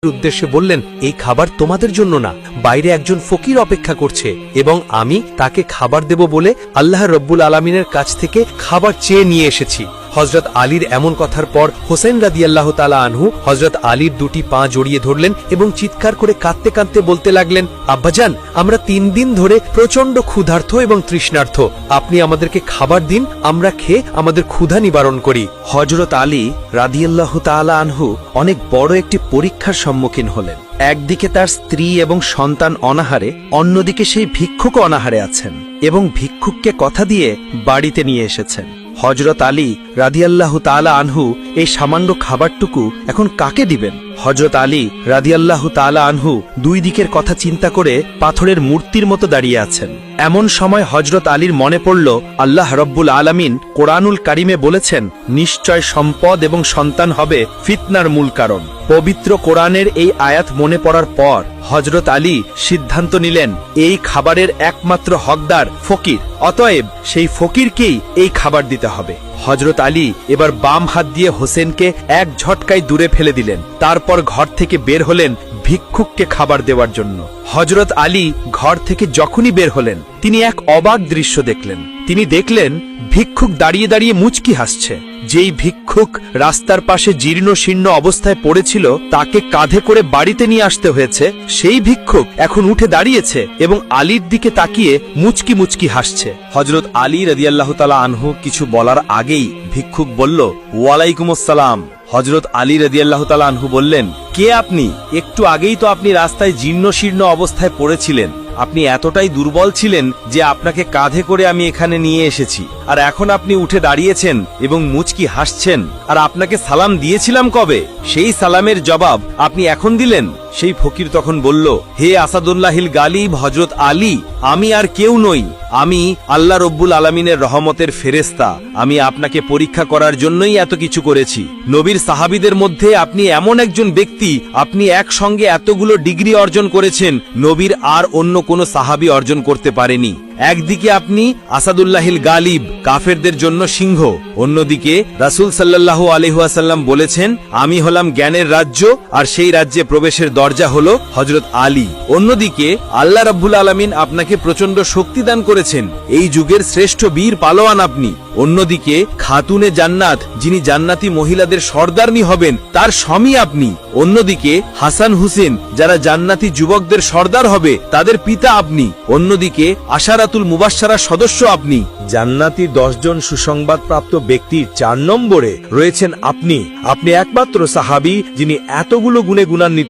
উদ্দেশ্যে বললেন, এই খাবার তোমাদের জন্য না, বাইরে একজন ফকির অপেক্ষা করছে এবং আমি তাকে খাবার দেব বলে আল্লাহ রব্বুল আলামিনের কাছ থেকে খাবার চেয়ে নিয়ে এসেছি। হযরত আলীর এমন কথার পর হোসেন রাদিয়াল্লাহু তাআলা আনহু হযরত আলীর দুটি পা জড়িয়ে ধরলেন এবং চিৎকার করে কাঁদতে কাঁদতে বলতে লাগলেন, আব্বাজান, আমরা 3 দিন ধরে প্রচন্ড ক্ষুধার্ত এবং তৃষ্ণার্ত, আপনি আমাদেরকে খাবার দিন, আমরা খেয়ে আমাদের ক্ষুধা নিবারণ করি। হযরত আলী রাদিয়াল্লাহু তাআলা আনহু অনেক বড় একটি পরীক্ষার সম্মুখীন হলেন। একদিকে তার স্ত্রী এবং সন্তান অনাহারে, অন্যদিকে সেই ভিক্ষুক অনাহারে আছেন এবং ভিক্ষুককে কথা দিয়ে বাড়িতে নিয়ে এসেছেন। হযরত আলী রাদিয়াল্লাহু তাআলা আনহু এই সামান্য খাবারটুকু এখন কাকে দিবেন? হযরত আলী রাদিয়াল্লাহু তাআলা আনহু দুই দিকের কথা চিন্তা করে পাথরের মূর্তির মতো দাঁড়িয়ে আছেন। এমন সময় হযরত আলীর মনে পড়ল, আল্লাহ রব্বুল আলামিন কোরআনুল কারিমে বলেছেন, নিশ্চয় সম্পদ এবং সন্তান হবে ফিতনার মূল কারণ। পবিত্র কোরআনের এই আয়াত মনে পড়ার পর হযরত আলী সিদ্ধান্ত নিলেন, এই খাবারের একমাত্র হকদার ফকির, অতএব সেই ফকিরকেই এই খাবার দিতে হবে। হযরত আলী এবার বাম হাত দিয়ে হোসেনকে এক ঝটকায় দূরে ফেলে দিলেন। তারপর ঘর থেকে বের হলেন ভিক্ষুককে খাবার দেওয়ার জন্য। হযরত আলী ঘর থেকে যখনই বের হলেন, তিনি এক অবাক দৃশ্য দেখলেন। তিনি দেখলেন ভিক্ষুক দাঁড়িয়ে দাঁড়িয়ে মুচকি হাসছে। যেই ভিক্ষুক রাস্তার পাশে জীর্ণ শীর্ণ অবস্থায় পড়েছিল, তাকে কাঁধে করে বাড়িতে নিয়ে আসতে হয়েছে, সেই ভিক্ষুক এখন উঠে দাঁড়িয়েছে এবং আলীর দিকে তাকিয়ে মুচকি মুচকি হাসছে। হযরত আলী রাদিয়াল্লাহু তাআলা আনহু কিছু বলার আগেই ভিক্ষুক বলল, ওয়ালাইকুম আসসালাম। হযরত আলী রাদিয়াল্লাহু তাআলা আনহু বললেন, কে আপনি? একটু আগেই তো আপনি রাস্তায় জীর্ণ শীর্ণ অবস্থায় পড়েছিলেন, আপনি এতটাই দুর্বল ছিলেন যে আপনাকে কাঁধে করে আমি এখানে নিয়ে এসেছি, আর এখন আপনি উঠে দাঁড়িয়েছেন এবং মুচকি হাসছেন। আর আপনাকে সালাম দিয়েছিলাম কবে? সেই সালামের জবাব আপনি এখন দিলেন? সেই ফকির তখন বলল, হে আসাদুল্লাহিল গালিব হযরত আলী, আমি আর কেউ নই, আমি আল্লাহ রব্বুল আলামিনের রহমতের ফেরেশতা। আমি আপনাকে পরীক্ষা করার জন্যই এত কিছু করেছি। নবীর সাহাবীদের মধ্যে আপনি এমন একজন ব্যক্তি, আপনি একসঙ্গে এতগুলো ডিগ্রি অর্জন করেছেন, নবীর আর অন্য কোনো সাহাবী অর্জন করতে পারেনি। একদিকে আপনি আসাদুল্লাহিল গালিব, কাফেরদের জন্য সিংহ, অন্যদিকে রাসূল সাল্লাল্লাহু আলাইহি ওয়াসাল্লাম বলেছেন, আমি হলাম জ্ঞানের রাজ্য, আর সেই রাজ্যে প্রবেশের দরজা হলো হযরত আলী। অন্যদিকে আল্লাহ রাব্বুল আলামিন আপনাকে প্রচন্ড শক্তি দান করেছেন, এই যুগের শ্রেষ্ঠ বীর পালোয়ান আপনি। অন্যদিকে খাতুনে জান্নাত, যিনি জান্নাতি মহিলাদের সর্দারনি হবেন, তার স্বামী আপনি। অন্যদিকে হাসান হুসেন, যারা জান্নাতি যুবকদের সর্দার হবে, তাদের পিতা আপনি। অন্যদিকে আশারাতুল মুবাশশারা সদস্য আপনি। জান্নাতি 10 জন সুসংবাদপ্রাপ্ত ব্যক্তির 4 নম্বরে রয়েছেন আপনি। আপনি একমাত্র সাহাবী যিনি এতগুলো গুণে গুণান্বিত।